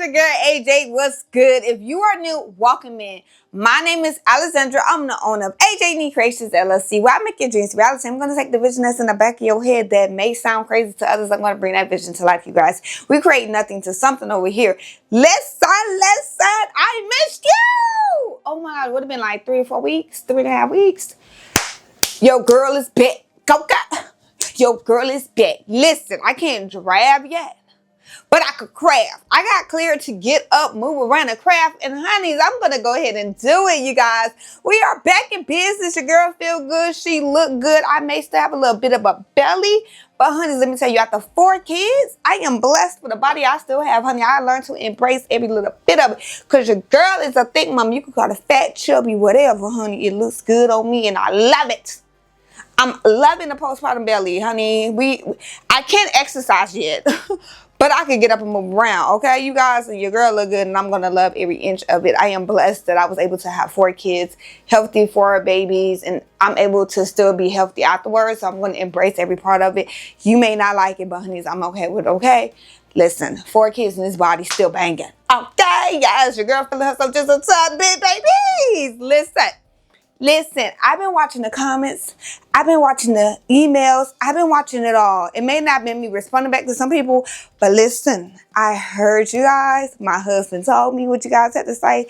your girl AJ. What's good? If you are new, welcome in. My name is Alexandra. I'm the owner of AJ Creations LLC, where I make your dreams reality. I'm going to take the vision that's in the back of your head that may sound crazy to others. I'm going to bring that vision to life, you guys. We create nothing to something over here. Listen. I missed you. Oh my God, it would have been like 3 or 4 weeks, 3.5 weeks. Your girl is back. Go. Your girl is back. Listen, I can't drab yet, but I could craft. I got cleared to get up, move around, and craft. And honeys, I'm going to go ahead and do it, you guys. We are back in business. Your girl feel good. She look good. I may still have a little bit of a belly. But honeys, let me tell you, after 4 kids, I am blessed with the body I still have, honey. I learned to embrace every little bit of it. Because your girl is a thick mom. You can call it fat, chubby, whatever, honey. It looks good on me, and I love it. I'm loving the postpartum belly, honey. I can't exercise yet, but I can get up and move around, okay, you guys? And your girl look good, and I'm going to love every inch of it. I am blessed that I was able to have 4 kids, healthy 4 babies, and I'm able to still be healthy afterwards, so I'm going to embrace every part of it. You may not like it, but honeys, I'm okay with it, okay? Listen, 4 kids in this body still banging. Okay, yes, your girl feeling herself just a tad bit, babies. Listen, I've been watching the comments. I've been watching the emails. I've been watching it all. It may not have been me responding back to some people, but listen, I heard you guys. My husband told me what you guys had to say.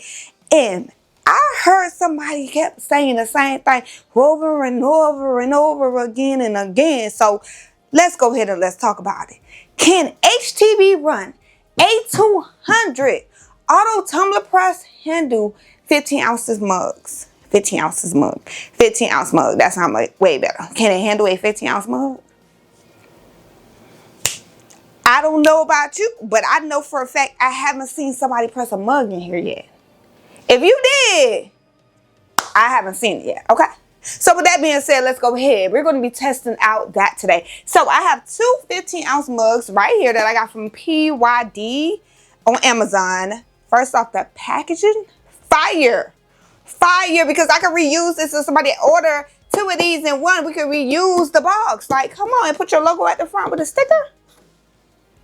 And I heard somebody kept saying the same thing over and over and over again and again. So let's go ahead and let's talk about it. Can HTVRONT A200 Auto Tumbler Press handle 15 ounces mugs? 15 ounces mug. 15 ounce mug. That sounds like way better. Can it handle a 15 ounce mug? I don't know about you, but I know for a fact I haven't seen somebody press a mug in here yet. If you did, I haven't seen it yet. Okay. So with that being said, let's go ahead. We're going to be testing out that today. So I have 2 15 ounce mugs right here that I got from PYD on Amazon. First off, the packaging, fire, because I can reuse this. If somebody order 2 of these in one, we can reuse the box. Like, come on and put your logo at the front with a sticker.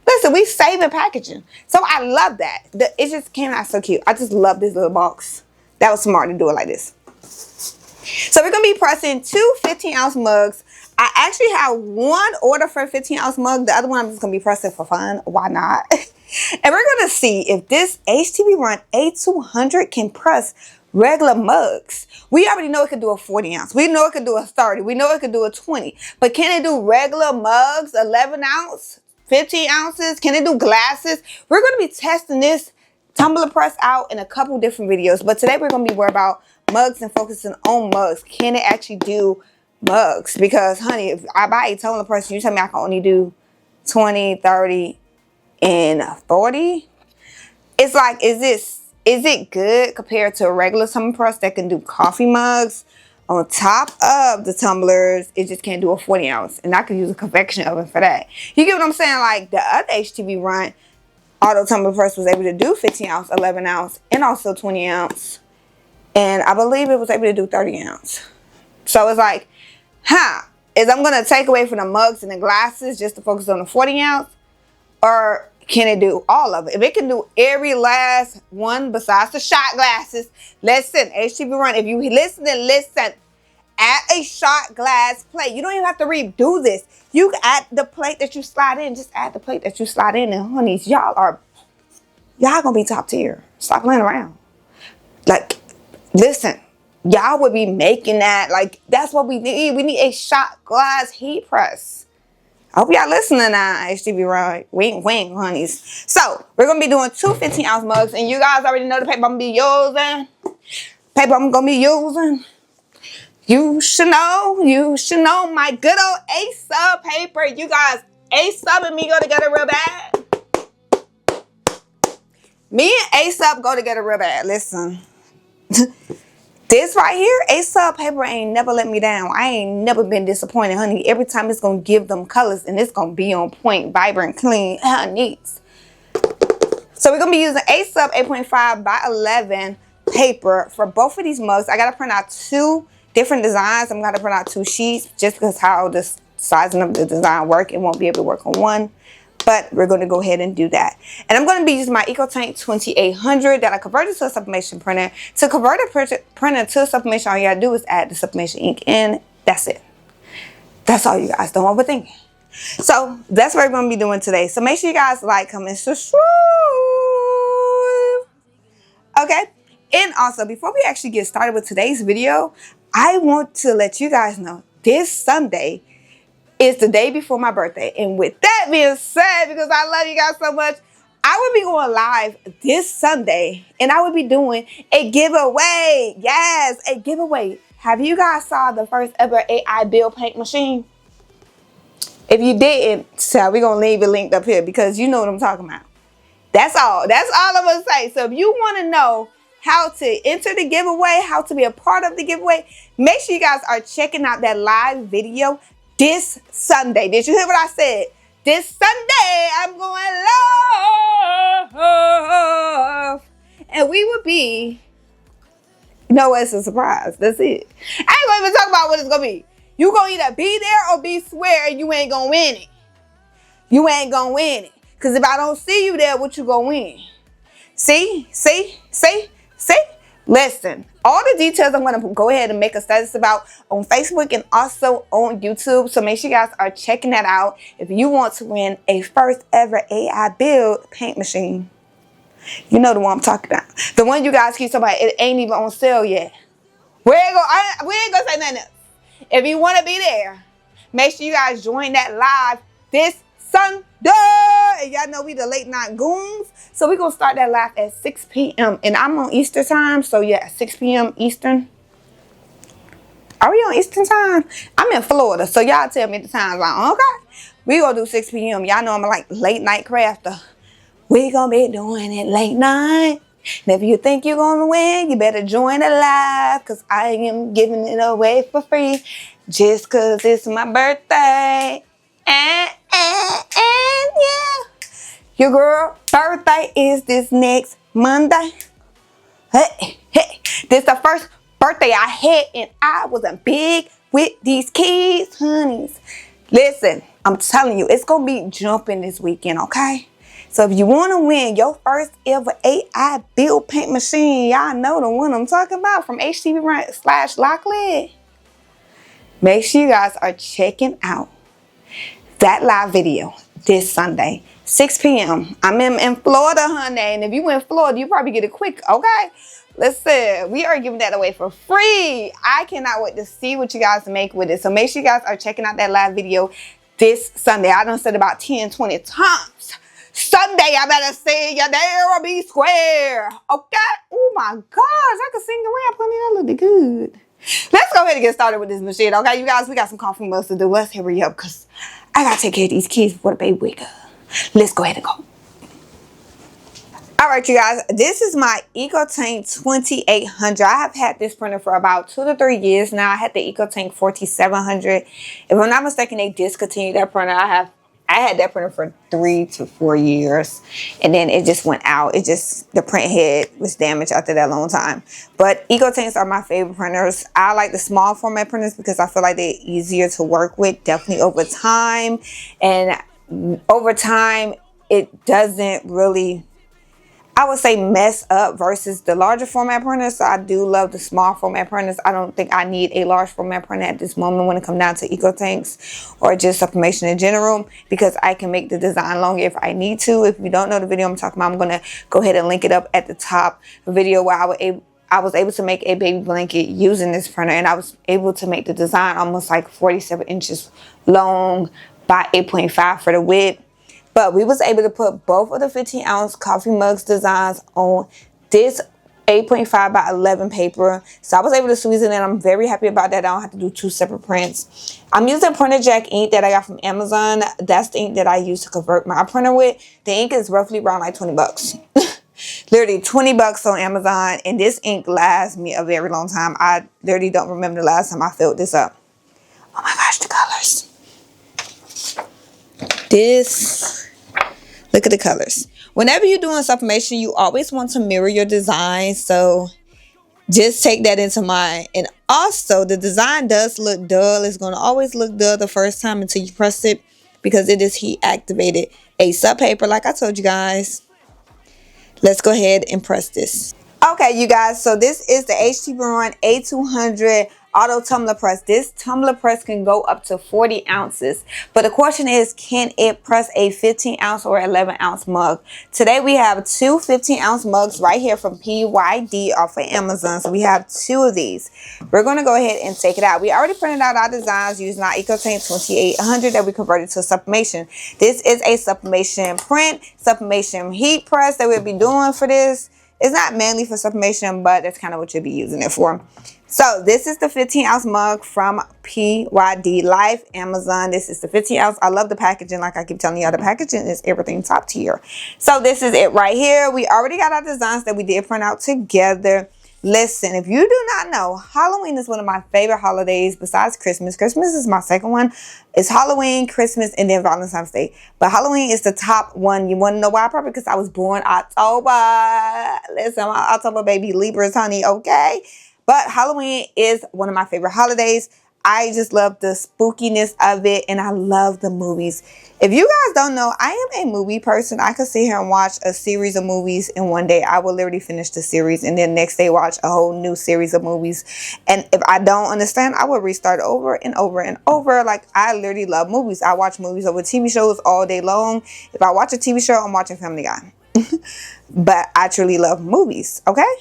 Listen, we saving packaging. So I love that. It just came out so cute. I just love this little box. That was smart to do it like this. So we're going to be pressing 2 15 ounce mugs. I actually have 1 order for a 15 ounce mug. The other one I'm just going to be pressing for fun. Why not? And we're going to see if this HTVRONT A200 can press regular mugs. We already know it can do a 40 ounce. We know it can do a 30. We know it can do a 20. But can it do regular mugs, 11 ounce, 15 ounces? Can it do glasses? We're going to be testing this tumbler press out in a couple different videos. But today we're going to be worried about mugs and focusing on mugs. Can it actually do mugs? Because, honey, if I buy a tumbler press and you tell me I can only do 20, 30, and 40, it's like, is it good compared to a regular tumbler press that can do coffee mugs on top of the tumblers? It just can't do a 40 ounce. And I could use a convection oven for that. You get what I'm saying? Like the other HTVRONT Auto Tumbler Press was able to do 15 ounce, 11 ounce, and also 20 ounce. And I believe it was able to do 30 ounce. So it's like, is I'm going to take away from the mugs and the glasses just to focus on the 40 ounce? Or can it do all of it? If it can do every last one besides the shot glasses, listen, HTVRONT, if you listen, add a shot glass plate. You don't even have to redo this. You can add the plate that you slide in. Just add the plate that you slide in. And honeys, y'all gonna be top tier. Stop playing around. Like, listen, y'all would be making that. Like, that's what we need. We need a shot glass heat press. I hope y'all listening now, HTVRONT. Wink, wink, honeys. So, we're going to be doing 2 15 ounce mugs. And you guys already know the paper I'm going to be using. You should know my good old A-Sub paper. You guys, A-Sub and me go together real bad. Me and A-Sub go together real bad. Listen. This right here, A-Sub paper ain't never let me down. I ain't never been disappointed, honey. Every time it's going to give them colors and it's going to be on point, vibrant, clean, neat. So we're going to be using A-Sub 8.5 by 11 paper for both of these mugs. I got to print out 2 different designs. I'm going to print out 2 sheets just because how the sizing of the design work. It won't be able to work on one. But we're going to go ahead and do that. And I'm going to be using my EcoTank 2800 that I converted to a sublimation printer. To convert a printer to a sublimation, all you got to do is add the sublimation ink in. That's it. That's all, you guys. Don't overthink it. So that's what we're going to be doing today. So make sure you guys like, comment, subscribe. Okay. And also, before we actually get started with today's video, I want to let you guys know this Sunday is the day before my birthday. And with that being said, because I love you guys so much, I will be going live this Sunday and I will be doing a giveaway. Yes, a giveaway. Have you guys saw the first ever AI build paint machine? If you didn't, so we're going to leave it linked up here because you know what I'm talking about. That's all. That's all I'm going to say. So if you want to know how to enter the giveaway, how to be a part of the giveaway, make sure you guys are checking out that live video this Sunday. Did you hear what I said? This Sunday, I'm going live. And we will be, no, it's a surprise. That's it. I ain't going to even talk about what it's going to be. You going to either be there or be square and you ain't going to win it. You ain't going to win it. Because if I don't see you there, what you going to win? See? Listen, all the details I'm going to go ahead and make a status about on Facebook and also on YouTube. So make sure you guys are checking that out if you want to win a first ever AI build paint machine. You know the one I'm talking about. The one you guys keep talking about, it ain't even on sale yet. We ain't going to say nothing else. If you want to be there, make sure you guys join that live this Sunday. And y'all know we the late night goons. So we're going to start that live at 6 p.m. And I'm on Eastern time. So yeah, 6 p.m. Eastern. Are we on Eastern time? I'm in Florida. So y'all tell me the time. Like, okay. We going to do 6 p.m. Y'all know I'm like late night crafter. We going to be doing it late night. And if you think you're going to win, you better join the live. Because I am giving it away for free. Just because it's my birthday. And yeah. Your girl birthday is this next Monday. Hey. This the first birthday I had and I wasn't big with these kids, honeys. Listen, I'm telling you, it's going to be jumping this weekend, okay? So if you want to win your first ever AI build paint machine, y'all know the one I'm talking about from HTVRONT/Lockley. Make sure you guys are checking out that live video this Sunday, 6 p.m. I'm in Florida, honey. And if you in Florida, you probably get it quick, okay? Listen, we are giving that away for free. I cannot wait to see what you guys make with it. So make sure you guys are checking out that live video this Sunday. I done said about 10, 20 times. Sunday, I better see you there or be square. Okay? Oh my gosh, I can sing around. Honey, that looked good. Let's go ahead and get started with this machine, okay? You guys, we got some coffee mugs to do. Let's hurry up because I got to take care of these kids before the baby wake up. Let's go ahead and go. All right, you guys, this is my EcoTank 2800. I have had this printer for about 2 to 3 years now. I had the EcoTank 4700. If I'm not mistaken, they discontinued that printer. I had that printer for 3 to 4 years, and then it just went out. The print head was damaged after that long time. But EcoTanks are my favorite printers. I like the small format printers because I feel like they're easier to work with, definitely over time. And over time, it doesn't really, I would say, mess up versus the larger format printers. So I do love the small format printers. I don't think I need a large format printer at this moment when it comes down to EcoTanks or just sublimation in general, because I can make the design longer if I need to. If you don't know the video I'm talking about, I'm going to go ahead and link it up at the top. A video where I was able to make a baby blanket using this printer, and I was able to make the design almost like 47 inches long by 8.5 for the width. But we was able to put both of the 15-ounce coffee mugs designs on this 8.5 by 11 paper. So I was able to squeeze it in. I'm very happy about that. I don't have to do 2 separate prints. I'm using printer jack ink that I got from Amazon. That's the ink that I use to convert my printer with. The ink is roughly around like 20 bucks. Literally 20 bucks on Amazon. And this ink lasts me a very long time. I literally don't remember the last time I filled this up. Oh my gosh, the colors. Look at the colors. Whenever you're doing sublimation, you always want to mirror your design. So just take that into mind. And also, the design does look dull. It's going to always look dull the first time until you press it. because it is heat activated A paper, like I told you guys. Let's go ahead and press this. Okay, you guys, so this is the HTVRONT A200 Auto Tumbler Press. This tumbler press can go up to 40 ounces. But the question is, can it press a 15 ounce or 11 ounce mug? Today we have two 15 ounce mugs right here from PYD off of Amazon. So we have two of these. We're going to go ahead and take it out. We already printed out our designs using our EcoTank 2800 that we converted to sublimation. This is a sublimation print, sublimation heat press that we'll be doing for this. It's not mainly for sublimation, but that's kind of what you'll be using it for. So this is the 15 ounce mug from PYD Life, Amazon. This is the 15 ounce. I love the packaging. Like I keep telling y'all, the packaging is everything top tier. So this is it right here. We already got our designs that we did print out together. Listen, if you do not know, Halloween is one of my favorite holidays besides Christmas. Christmas is my second one. It's Halloween, Christmas, and then Valentine's Day. But Halloween is the top one. You want to know why? Probably because I was born October. Listen, I'm an October baby, Libras, honey, okay? But Halloween is one of my favorite holidays. I just love the spookiness of it, and I love the movies. If you guys don't know, I am a movie person. I could sit here and watch a series of movies in one day. I will literally finish the series and then next day watch a whole new series of movies. And if I don't understand, I will restart over and over and over. Like, I literally love movies. I watch movies over TV shows all day long. If I watch a TV show, I'm watching Family Guy. But I truly love movies, okay?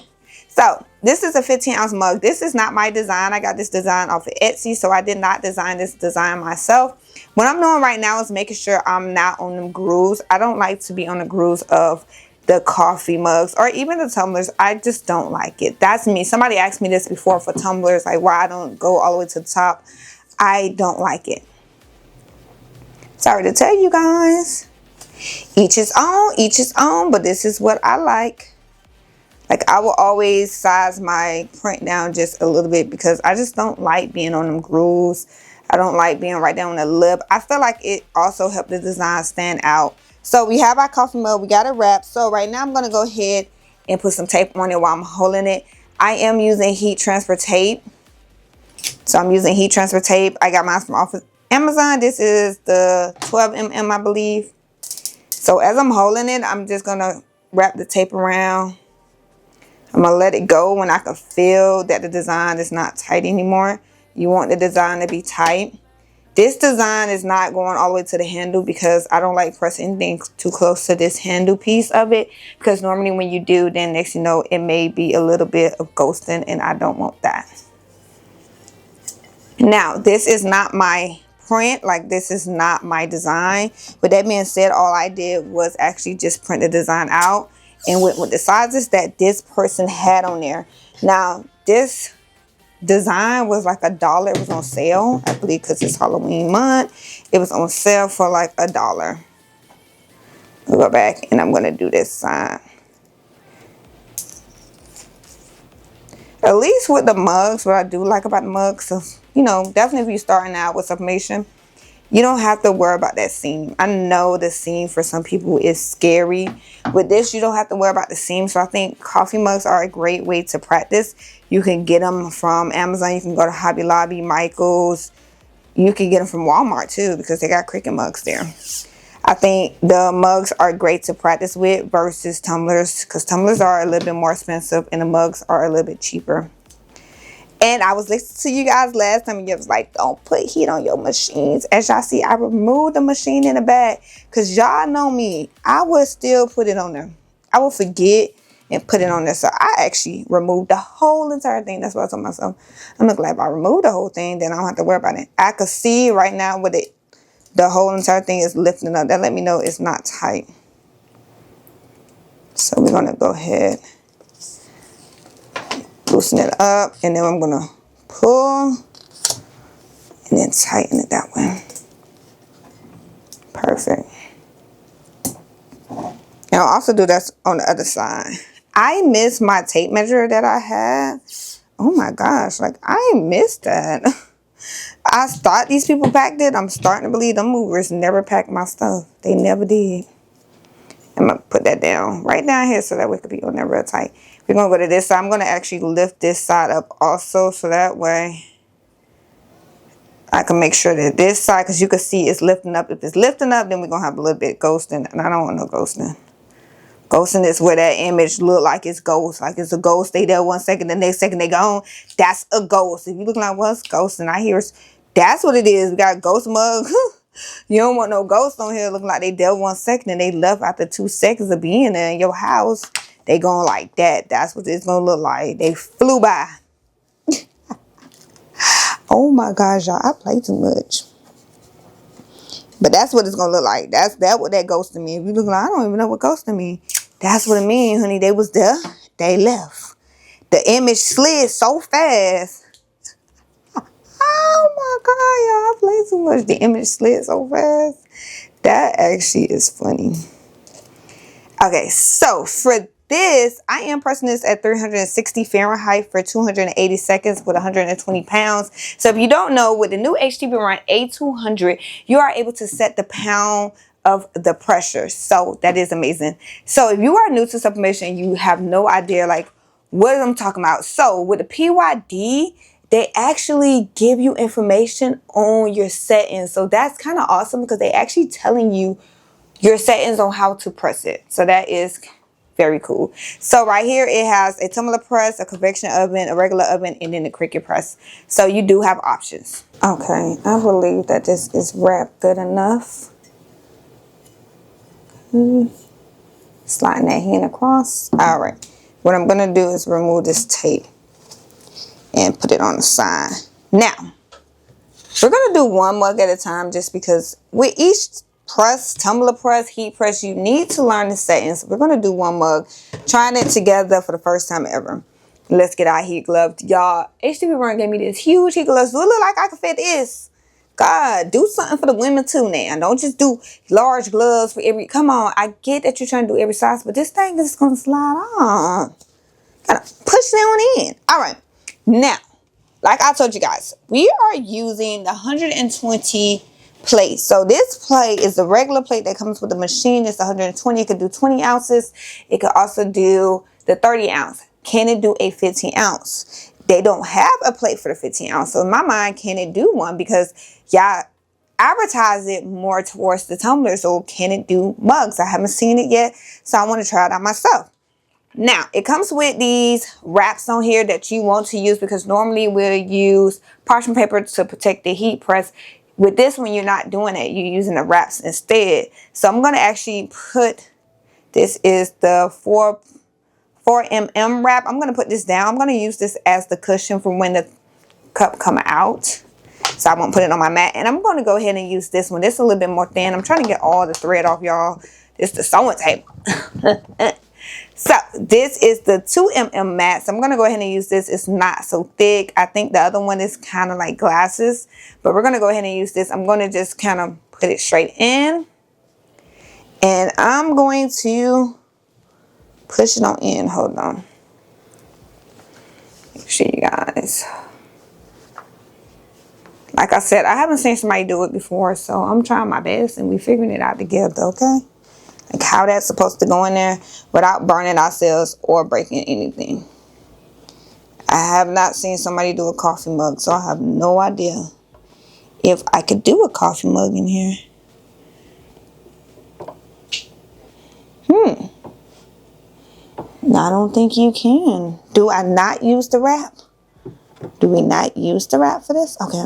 So this is a 15 ounce mug. This is not my design. I got this design off of Etsy, so I did not design this design myself. What I'm doing right now is making sure I'm not on them grooves. I don't like to be on the grooves of the coffee mugs or even the tumblers. I just don't like it. That's me. Somebody asked me this before for tumblers, like why I don't go all the way to the top. I don't like it. Sorry to tell you guys. Each his own, but this is what I like. Like, I will always size my print down just a little bit because I just don't like being on them grooves. I don't like being right down on the lip. I feel like it also helped the design stand out. So we have our coffee mug. We got it wrapped. So right now I'm going to go ahead and put some tape on it while I'm holding it. I am using heat transfer tape. So I'm using heat transfer tape. I got mine from off of Amazon. This is the 12mm, I believe. So as I'm holding it, I'm just going to wrap the tape around. I'm going to let it go when I can feel that the design is not tight anymore. You want the design to be tight. This design is not going all the way to the handle because I don't like pressing anything too close to this handle piece of it. Because normally when you do, then next you know, it may be a little bit of ghosting and I don't want that. Now, this is not my print. Like, this is not my design. But that being said, all I did was actually just print the design out and went with the sizes that this person had on there. Now, this design was like $1. It was on sale, I believe, because it's Halloween month. It was on sale for like $1. I'll go back and I'm going to do this side. At least with the mugs, what I do like about the mugs, so, you know, definitely if you're starting out with sublimation, you don't have to worry about that seam. I know the seam for some people is scary. With this, you don't have to worry about the seam. So I think coffee mugs are a great way to practice. You can get them from Amazon. You can go to Hobby Lobby, Michael's. You can get them from Walmart too because they got Cricut mugs there. I think the mugs are great to practice with versus tumblers because tumblers are a little bit more expensive and the mugs are a little bit cheaper. And I was listening to you guys last time and you was like, don't put heat on your machines. As y'all see, I removed the machine in the back because y'all know me. I would still put it on there. I will forget and put it on there. So I actually removed the whole entire thing. That's what I told myself. I'm glad if I removed the whole thing, then I don't have to worry about it. I could see right now with it, the whole entire thing is lifting up. That let me know it's not tight. So we're going to go ahead, loosen it up, and then I'm going to pull and then tighten it that way. Perfect. And I'll also do that on the other side. I miss my tape measure that I had. Oh my gosh, like I missed that. I thought these people packed it. I'm starting to believe them movers never packed my stuff. They never did. I'm going to put that down right down here so that way it could be on there real tight. We're going to go to this side. I'm going to actually lift this side up also so that way I can make sure that this side, because you can see it's lifting up. If it's lifting up, then we're going to have a little bit ghosting. And I don't want no ghosting. Ghosting is where that image look like it's ghost. Like it's a ghost. Stay there 1 second, the next second they gone. That's a ghost. If you look like what's ghosting, I hear that's what it is. We got a ghost mug. You don't want no ghost on here looking like they there 1 second and they left after 2 seconds of being there in your house. They going like that. That's what it's going to look like. They flew by. Oh my gosh, y'all. I play too much. But that's what it's going to look like. That's what that ghosting means. If you look like, I don't even know what ghosting means. That's what it means, honey. They was there. They left. The image slid so fast. Oh my God, y'all. I play too much. The image slid so fast. That actually is funny. Okay, so for this, I am pressing this at 360 Fahrenheit for 280 seconds with 120 pounds. So if you don't know, with the new HTVRONT A200, you are able to set the pound of the pressure. So that is amazing. So if you are new to sublimation, you have no idea like what I'm talking about. So with the PYD, they actually give you information on your settings. So that's kind of awesome because they actually telling you your settings on how to press it. So that is very cool. So right here it has a tumbler press, a convection oven, a regular oven, and then the Cricut press. So you do have options. Okay, I believe that this is wrapped good enough. Sliding that hand across. All right. What I'm gonna do is remove this tape and put it on the side. Now, we're gonna do one mug at a time just because with each press, tumbler press, heat press, you need to learn the settings. We're going to do one mug, trying it together for the first time ever. Let's get our heat gloves. Y'all, HTVRONT gave me this huge heat gloves. Do it look like I can fit this? God, do something for the women too now. Don't just do large gloves for every, come on. I get that you're trying to do every size, but this thing is going to slide on. Gotta push it on in. All right. Now, like I told you guys, we are using the 120 plate. So this plate is the regular plate that comes with the machine. It's 120. It could do 20 ounces. It could also do the 30 ounce. Can it do a 15 ounce? They don't have a plate for the 15 ounce. So in my mind, can it do one? Because y'all advertise it more towards the tumbler. So can it do mugs? I haven't seen it yet. So I want to try it out myself. Now, it comes with these wraps on here that you want to use because normally we'll use parchment paper to protect the heat press. With this one, you're not doing it. You're using the wraps instead. So I'm going to actually put, this is the 4mm wrap. I'm going to put this down. I'm going to use this as the cushion for when the cup come out. So I won't put it on my mat. And I'm going to go ahead and use this one. This is a little bit more thin. I'm trying to get all the thread off, y'all. This is the sewing tape. So this is the 2mm mat. So I'm going to go ahead and use this. It's not so thick. I think the other one is kind of like glasses. But we're going to go ahead and use this. I'm going to just kind of put it straight in. And I'm going to push it on in. Hold on. Make sure you guys. Like I said, I haven't seen somebody do it before. So I'm trying my best and we're figuring it out together, okay? Like how that's supposed to go in there without burning ourselves or breaking anything. I have not seen somebody do a coffee mug, so I have no idea if I could do a coffee mug in here. I don't think you can. Do I not use the wrap? Do we not use the wrap for this? Okay.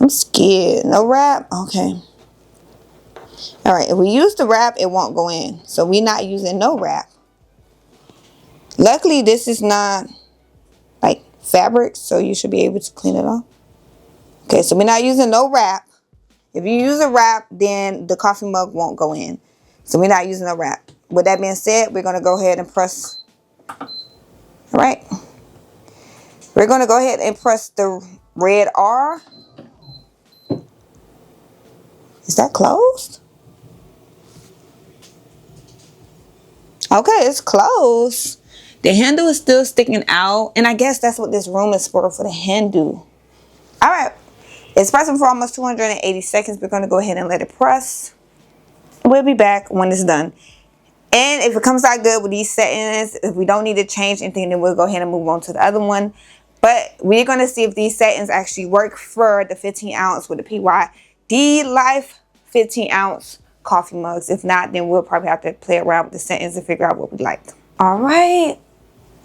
I'm scared. No wrap? Okay. All right, if we use the wrap, it won't go in. So we're not using no wrap. Luckily, this is not like fabric, so you should be able to clean it off. Okay, so we're not using no wrap. If you use a wrap, then the coffee mug won't go in. So we're not using a wrap. With that being said, we're going to go ahead and press. All right. We're going to go ahead and press the red R. Is that closed? Okay, it's closed. The handle is still sticking out. And I guess that's what this room is for the handle. All right. It's pressing for almost 280 seconds. We're going to go ahead and let it press. We'll be back when it's done. And if it comes out good with these settings, if we don't need to change anything, then we'll go ahead and move on to the other one. But we're going to see if these settings actually work for the 15 ounce with the PYD Life 15 ounce coffee mugs. If not, then we'll probably have to play around with the settings and figure out what we like. All right.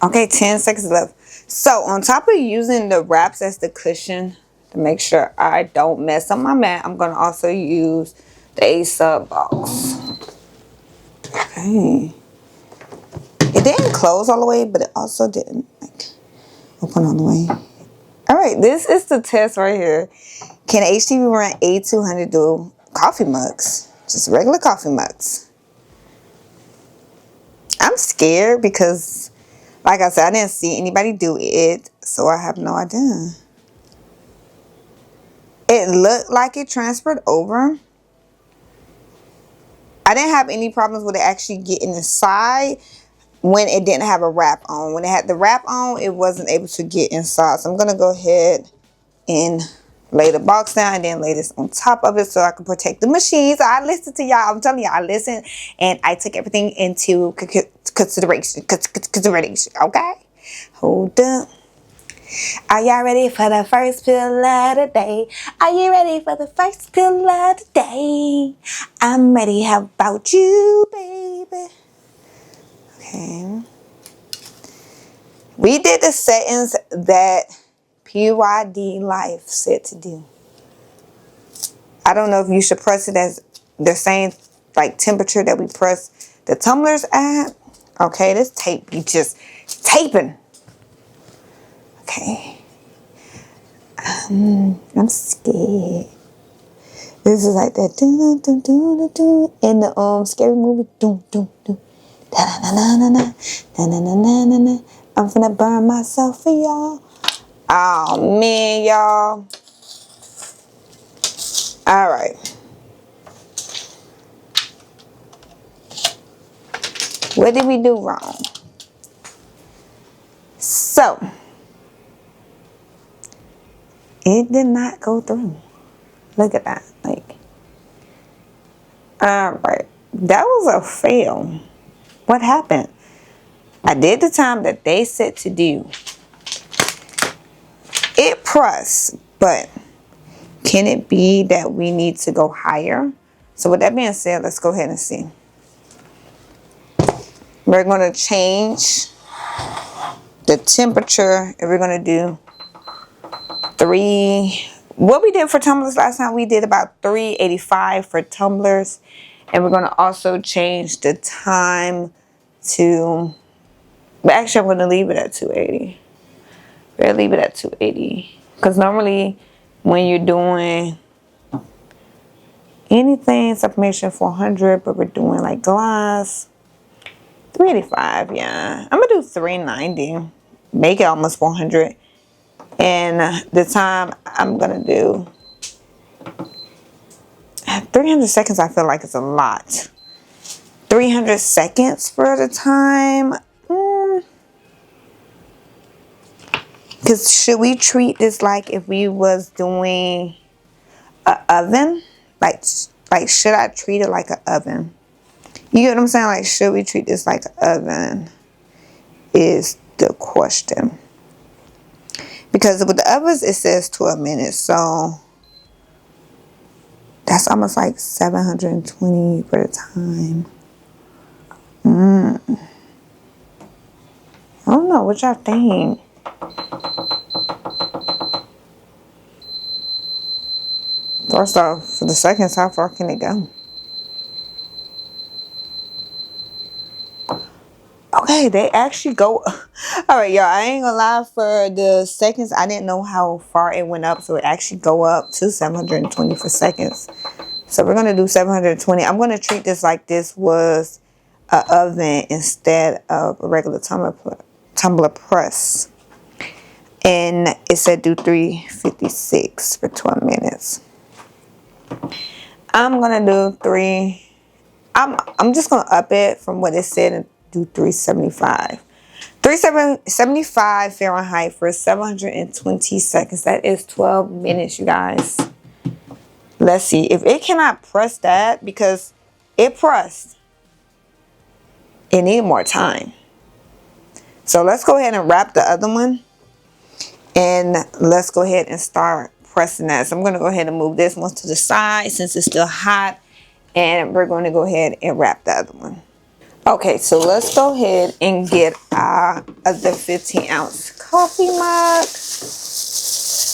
Okay, 10 seconds left. So on top of using the wraps as the cushion to make sure I don't mess up my mat, I'm going to also use the A-Sub box. Okay. It didn't close all the way, but it also didn't like open all the way. All right, this is the test right here. Can HTVRONT A200 do coffee mugs? Just regular coffee mugs. I'm scared because, like I said, I didn't see anybody do it, so I have no idea. It looked like it transferred over. I didn't have any problems with it actually getting inside when it didn't have a wrap on. When it had the wrap on, it wasn't able to get inside. So I'm going to go ahead and lay the box down and then lay this on top of it so I can protect the machine. So I listened to y'all. I'm telling you, I listened and I took everything into consideration. Okay? Hold up. Are y'all ready for the first pill of the day? Are you ready for the first pill of the day? I'm ready. How about you, baby? Okay. We did the settings that PYD Life said to do. I don't know if you should press it as the same like temperature that we press the tumblers at. Okay, this tape be just taping. Okay. I'm scared. This is like that in the scary movie. I'm finna burn myself for y'all. Oh man, y'all. All right. What did we do wrong? So, it did not go through. Look at that. Like, all right. That was a fail. What happened? I did the time that they said to do. It pressed, but can it be that we need to go higher? So with that being said, let's go ahead and see. We're going to change the temperature, and we're going to do 3. What we did for tumblers last time, we did about 385 for tumblers. And we're going to also change the time to, but actually I'm going to leave it at 280. We're going to leave it at 280. Because normally when you're doing anything, sublimation 400, but we're doing like glass, 385, yeah. I'm going to do 390. Make it almost 400. And the time I'm going to do 300 seconds, I feel like it's a lot. 300 seconds for the time. Because should we treat this like if we was doing an oven? Like should I treat it like an oven? You get what I'm saying? Like, should we treat this like an oven? Is the question. Because with the ovens, it says 12 minutes. So that's almost like 720 for the time. I don't know. What y'all think? First off, for the seconds, how far can it go? Okay, they actually go. All right, y'all. I ain't gonna lie. For the seconds, I didn't know how far it went up. So it actually go up to 720 for seconds. So we're gonna do 720. I'm gonna treat this like this was an oven instead of a regular tumbler press. And it said do 356 for 12 minutes. I'm gonna do I'm just gonna up it from what it said and do 375. 375 Fahrenheit for 720 seconds. That is 12 minutes, you guys. Let's see if it cannot press that, because it pressed. It need more time. So let's go ahead and wrap the other one. And let's go ahead and start pressing that. So I'm going to go ahead and move this one to the side since it's still hot. And we're going to go ahead and wrap the other one. Okay, so let's go ahead and get our other 15-ounce coffee mug.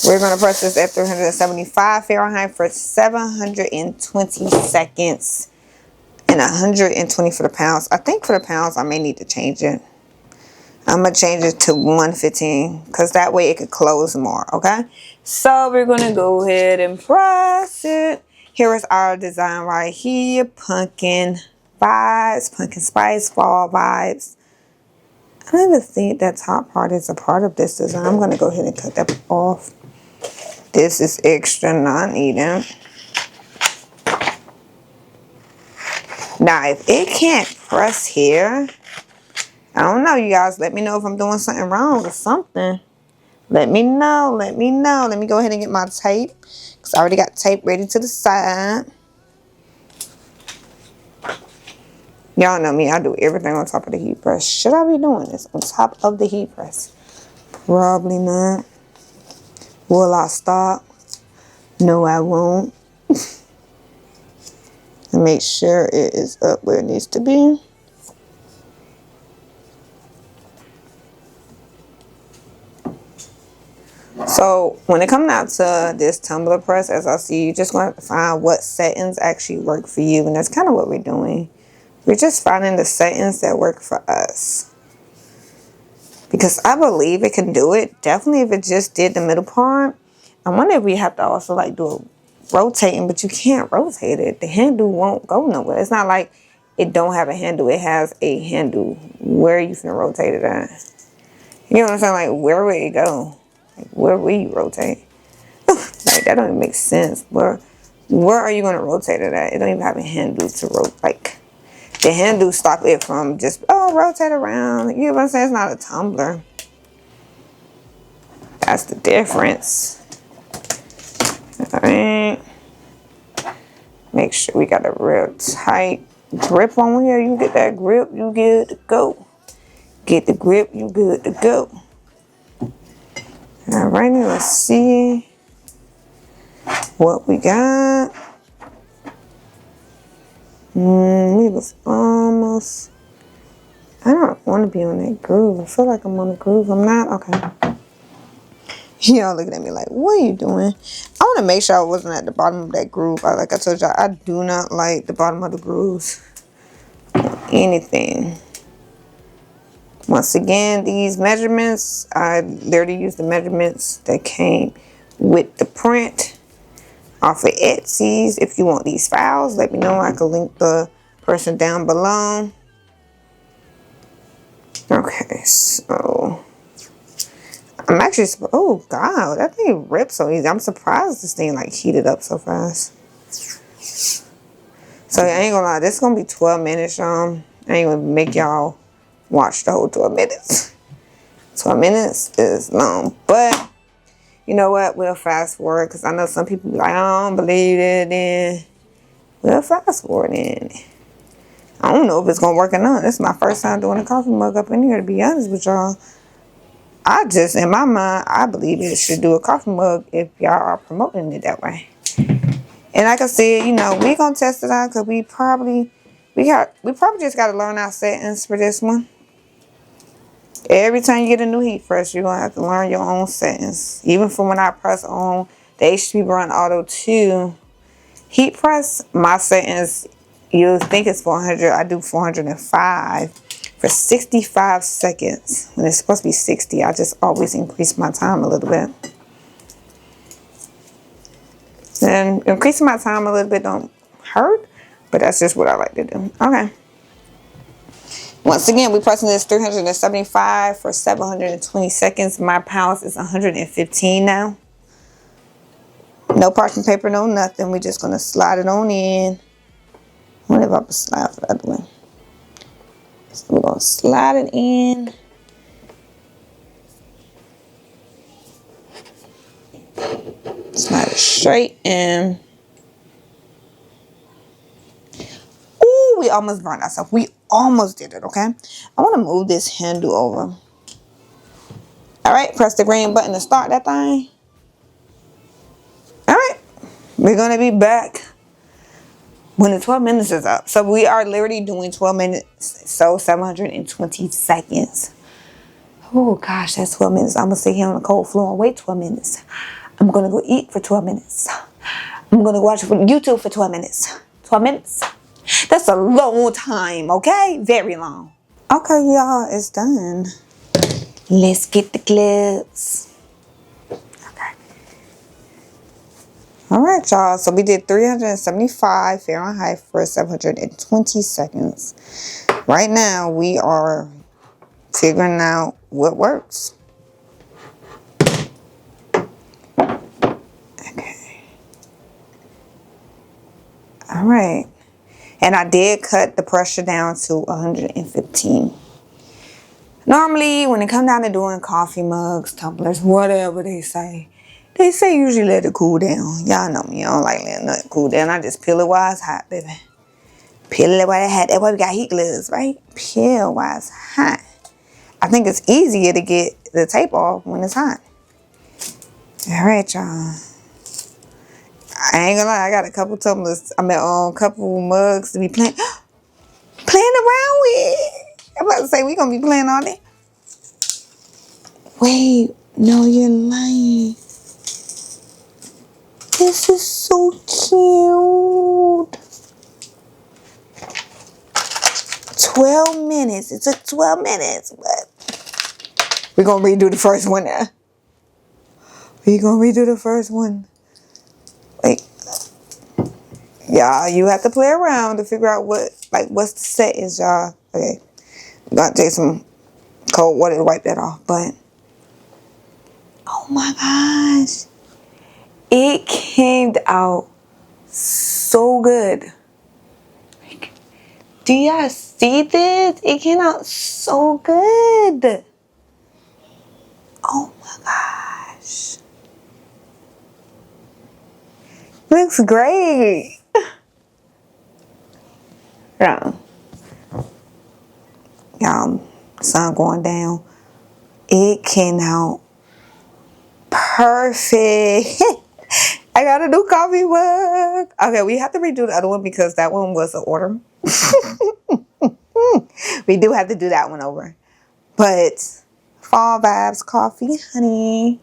We're going to press this at 375 Fahrenheit for 720 seconds and 120 for the pounds. I think for the pounds, I may need to change it. I'm going to change it to 115 because that way it could close more, okay? So we're going to go ahead and press it. Here is our design right here. Pumpkin vibes, pumpkin spice, fall vibes. I don't even think that top part is a part of this design. I'm going to go ahead and cut that off. This is extra non-eating. Now, if it can't press here, I don't know, you guys. Let me know if I'm doing something wrong or something. Let me know. Let me know. Let me go ahead and get my tape, because I already got tape ready to the side. Y'all know me. I do everything on top of the heat press. Should I be doing this on top of the heat press? Probably not. Will I stop? No, I won't. And make sure it is up where it needs to be. So when it comes out to this tumbler press, as I see, you just want to find what settings actually work for you. And that's kind of what we're doing. We're just finding the settings that work for us. Because I believe it can do it. Definitely if it just did the middle part. I wonder if we have to also like do a rotating, but you can't rotate it. The handle won't go nowhere. It's not like it don't have a handle. It has a handle. Where you can rotate it at? You know what I'm saying? Like, where would it go? Like, where will you rotate? Like, that don't even make sense. Where are you going to rotate it at? It don't even have a handle to rotate. Like, the handle stop it from just, oh, rotate around. You know what I'm saying? It's not a tumbler. That's the difference. All right. Make sure we got a real tight grip on here. You get that grip, you good to go. Get the grip, you good to go. All right, let's see what we got. We was almost. I don't want to be on that groove. I feel like I'm on the groove. I'm not. Okay. Y'all looking at me like, what are you doing? I want to make sure I wasn't at the bottom of that groove. Like I told y'all, I do not like the bottom of the grooves. Anything. Once again, these measurements, I literally used the measurements that came with the print off of Etsy's. If you want these files, let me know. I can link the person down below. Okay, so I'm actually, oh God, that thing ripped so easy. I'm surprised this thing like heated up so fast. So I ain't gonna lie, this is gonna be 12 minutes, y'all. I ain't gonna make y'all watch the whole 12 minutes. 12 minutes is long, but you know what? We'll fast forward, because I know some people be like, I don't believe it. Then we'll fast forward in. I don't know if it's gonna work or not. This is my first time doing a coffee mug up in here, to be honest with y'all. I just, in my mind, I believe it should do a coffee mug if y'all are promoting it that way. And like I said, you know, we gonna test it out, because we probably just gotta learn our settings for this one. Every time you get a new heat press, you're gonna have to learn your own settings. Even from when I press on the HTVRONT A200 heat press, my settings, you'll think it's 400. I do 405 for 65 seconds. When it's supposed to be 60, I just always increase my time a little bit. And increasing my time a little bit don't hurt, but that's just what I like to do. Okay. Once again, we're pressing this 375 for 720 seconds. My pounds is 115 now. No parchment paper, no nothing. We're just going to slide it on in. I wonder if I can slide the other way. So we're going to slide it in. Slide it straight in. Ooh, we almost burned ourselves. We almost did it, okay? I want to move this handle over. All right, press the green button to start that thing. All right, we're gonna be back when the 12 minutes is up. So we are literally doing 12 minutes, so 720 seconds. Oh gosh, that's 12 minutes. I'm gonna sit here on the cold floor and wait 12 minutes. I'm gonna go eat for 12 minutes. I'm gonna watch YouTube for 12 minutes. 12 minutes? That's a long time, okay? Very long. Okay, y'all, it's done. Let's get the gloves. Okay. All right, y'all. So we did 375 Fahrenheit for 720 seconds. Right now, we are figuring out what works. Okay. All right. And I did cut the pressure down to 115. Normally, when it comes down to doing coffee mugs, tumblers, whatever they say usually let it cool down. Y'all know me. I don't like letting nothing cool down. I just peel it while it's hot, baby. Peel it while it's hot. That's why we got heat gloves, right? Peel while it's hot. I think it's easier to get the tape off when it's hot. All right, y'all. I ain't gonna lie. I got a couple tumblers. a couple mugs to be playing around with. I'm about to say we're gonna be playing all day. Wait, no, you're lying. This is so cute. 12 minutes. It took 12 minutes, but we're gonna redo the first one now. We're gonna redo the first one. Wait. Y'all, you have to play around to figure out what's the settings, y'all. Okay. Gotta take some cold water to wipe that off, but oh my gosh. It came out so good. Do y'all see this? It came out so good. Oh my gosh. Looks great. Yeah. Y'all, sun going down. It came out perfect. I got a new coffee mug. Okay, we have to redo the other one because that one was an order. We do have to do that one over. But fall vibes coffee, honey.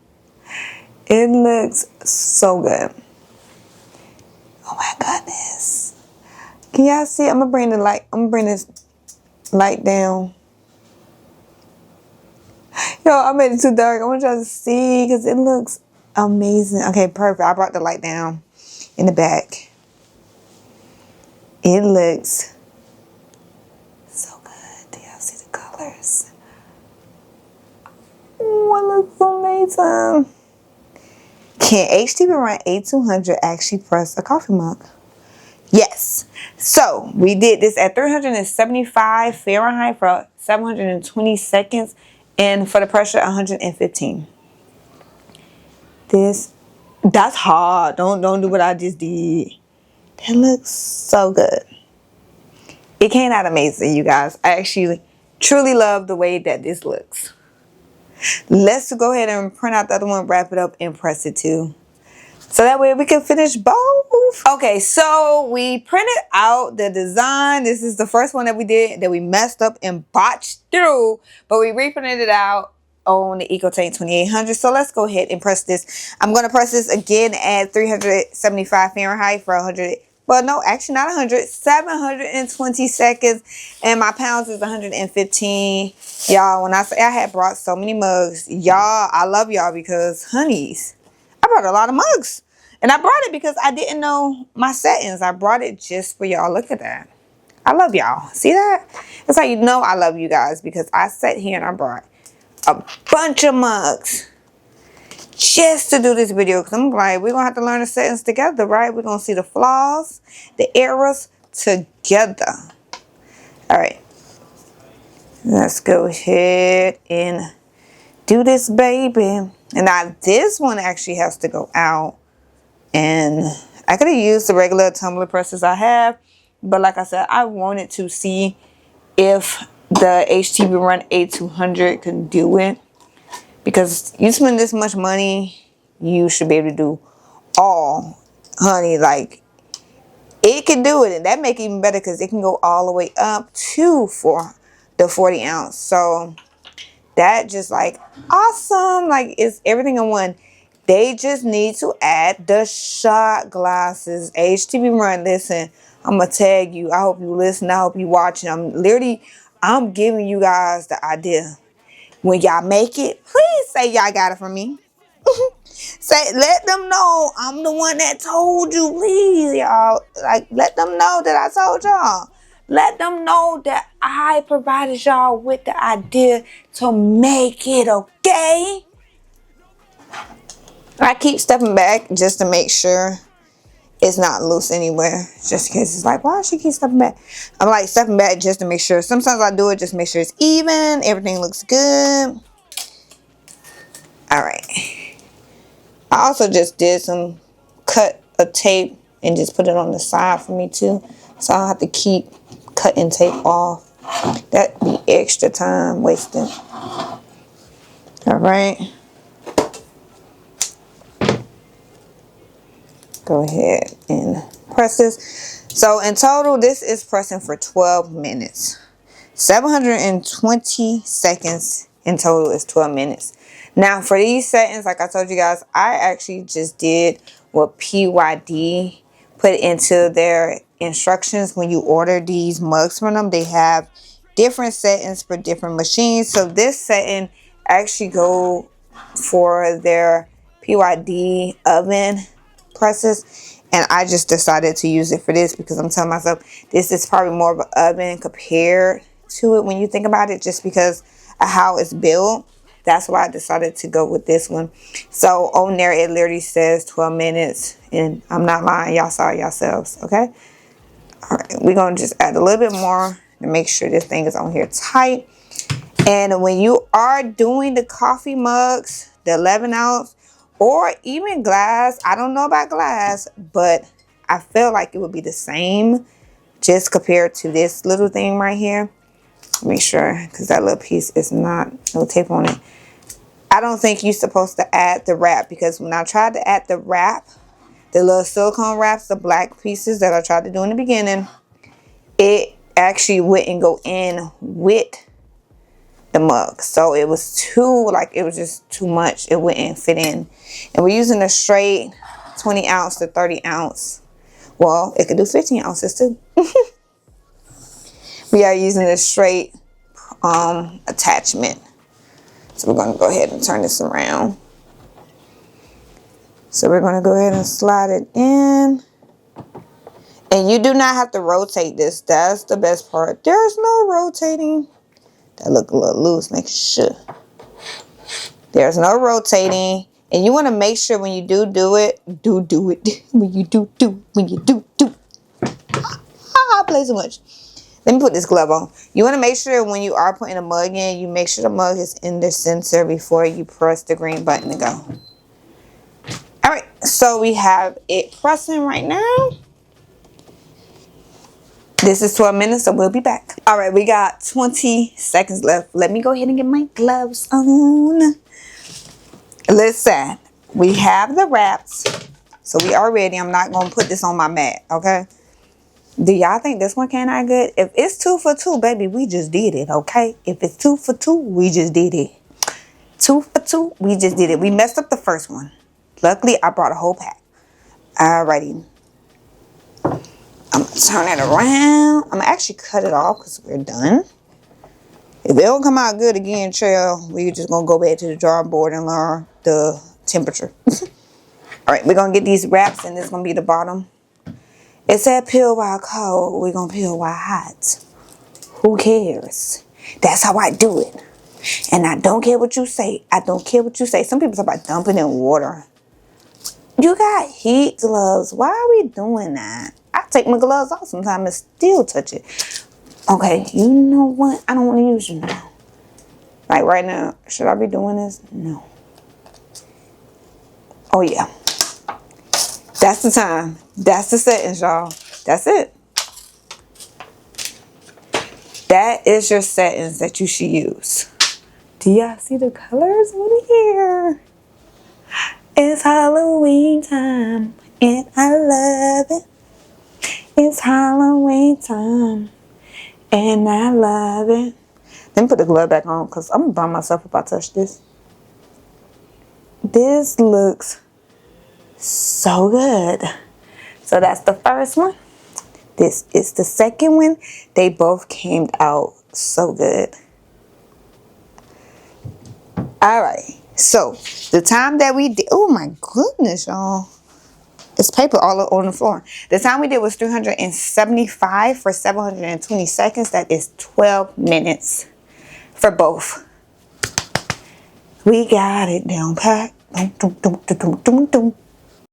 It looks so good. Oh my goodness. Can y'all see? I'm gonna bring the light. I'm gonna bring this light down. Yo, I made it too dark. I want y'all to see because it looks amazing. Okay, perfect. I brought the light down in the back. It looks so good. Do y'all see the colors? Oh, it looks amazing. Can HTVRONT A200 actually press a coffee mug? Yes. So we did this at 375 Fahrenheit for 720 seconds and for the pressure 115. That's hard. Don't do what I just did. That looks so good. It came out amazing, you guys. I actually truly love the way that this looks. Let's go ahead and print out the other one, wrap it up, and press it too. So that way we can finish both. Okay, so we printed out the design. This is the first one that we did that we messed up and botched through, but we reprinted it out on the EcoTank 2800. So let's go ahead and press this. I'm going to press this again at 375 Fahrenheit for 100. Well, no, actually not 100. 720 seconds. And my pounds is 115. Y'all, when I say I had brought so many mugs, y'all, I love y'all because, honeys, I brought a lot of mugs. And I brought it because I didn't know my settings. I brought it just for y'all. Look at that. I love y'all. See that? That's how you know I love you guys, because I sat here and I brought a bunch of mugs just to do this video. Because I'm like, we're going to have to learn the settings together, right? We're going to see the flaws, the errors together. All right. Let's go ahead and do this, baby. And now this one actually has to go out. And I could have used the regular tumbler presses I have, but like I said, I wanted to see if the HTVRONT A200 can do it. Because you spend this much money, you should be able to do all, honey. Like, it can do it, and that make it even better because it can go all the way up to for the 40 ounce. So that just like awesome. Like, it's everything in one. They just need to add the shot glasses. HTVRONT, listen, I'm gonna tag you. I hope you listen. I hope you watching. I'm giving you guys the idea. When y'all make it, please say y'all got it from me. Say, let them know I'm the one that told you, please, y'all. Like, let them know that I told y'all. Let them know that I provided y'all with the idea to make it, okay? I keep stepping back just to make sure it's not loose anywhere. Just in case it's like, why she keep stepping back? I'm like stepping back just to make sure. Sometimes I do it just to make sure it's even. Everything looks good. All right. I also just did some cut of tape and just put it on the side for me too. So I don't have to keep cutting tape off. That'd be extra time wasted. All right. Go ahead and press this. So in total, this is pressing for 12 minutes. 720 seconds in total is 12 minutes. Now for these settings, like I told you guys, I actually just did what PYD put into their instructions. When you order these mugs from them, they have different settings for different machines. So this setting actually go for their PYD oven presses, and I just decided to use it for this because I'm telling myself this is probably more of an oven compared to it when you think about it, just because of how it's built. That's why I decided to go with this one. So on there it literally says 12 minutes, and I'm not lying, y'all saw it yourselves. Okay, all right, we're gonna just add a little bit more to make sure this thing is on here tight. And when you are doing the coffee mugs, the 11 ounce or even glass, I don't know about glass, but I feel like it would be the same just compared to this little thing right here. Make sure, because that little piece is not, no tape on it. I don't think you're supposed to add the wrap, because when I tried to add the wrap, the little silicone wraps, the black pieces that I tried to do in the beginning, it actually wouldn't go in with the mug. So it was too, like, it was just too much. It wouldn't fit in. And we're using a straight 20 ounce to 30 ounce. Well, it could do 15 ounces too. We are using a straight attachment. So we're going to go ahead and turn this around. So we're going to go ahead and slide it in. And you do not have to rotate this. That's the best part. There's no rotating. That look a little loose. Make sure. There's no rotating. And you want to make sure when you do it. When you do. I play so much. Let me put this glove on. You want to make sure when you are putting a mug in, you make sure the mug is in the center before you press the green button to go. All right, so we have it pressing right now. This is 12 minutes, so we'll be back. All right, we got 20 seconds left. Let me go ahead and get my gloves on. Listen, we have the wraps, so we are ready. I'm not going to put this on my mat, okay? Do y'all think this one came out good? If it's 2 for 2, baby, we just did it, okay? If it's 2 for 2, we just did it. 2 for 2, we just did it. We messed up the first one. Luckily, I brought a whole pack. Alrighty. I'm going to turn it around. I'm going to actually cut it off because we're done. If it don't come out good again, trail, we're just going to go back to the drawing board and learn the temperature. Alright, we're going to get these wraps, and this is going to be the bottom. It said peel while cold. We're going to peel while hot. Who cares? That's how I do it. And I don't care what you say. I don't care what you say. Some people talk about dumping in water. You got heat gloves. Why are we doing that? I take my gloves off sometimes and still touch it. Okay, you know what? I don't want to use you now. Like right now, should I be doing this? No. Oh, yeah. That's the time. That's the settings, y'all. That's it. That is your settings that you should use. Do y'all see the colors on here? It's Halloween time and I love it. It's Halloween time and I love it. Let me put the glove back on because I'm gonna burn myself if I touch this. This looks so good. So that's the first one. This is the second one. They both came out so good. All right. So the time that we did, oh my goodness, y'all. It's paper all on the floor. The time we did was 375 for 720 seconds. That is 12 minutes for both. We got it down pat.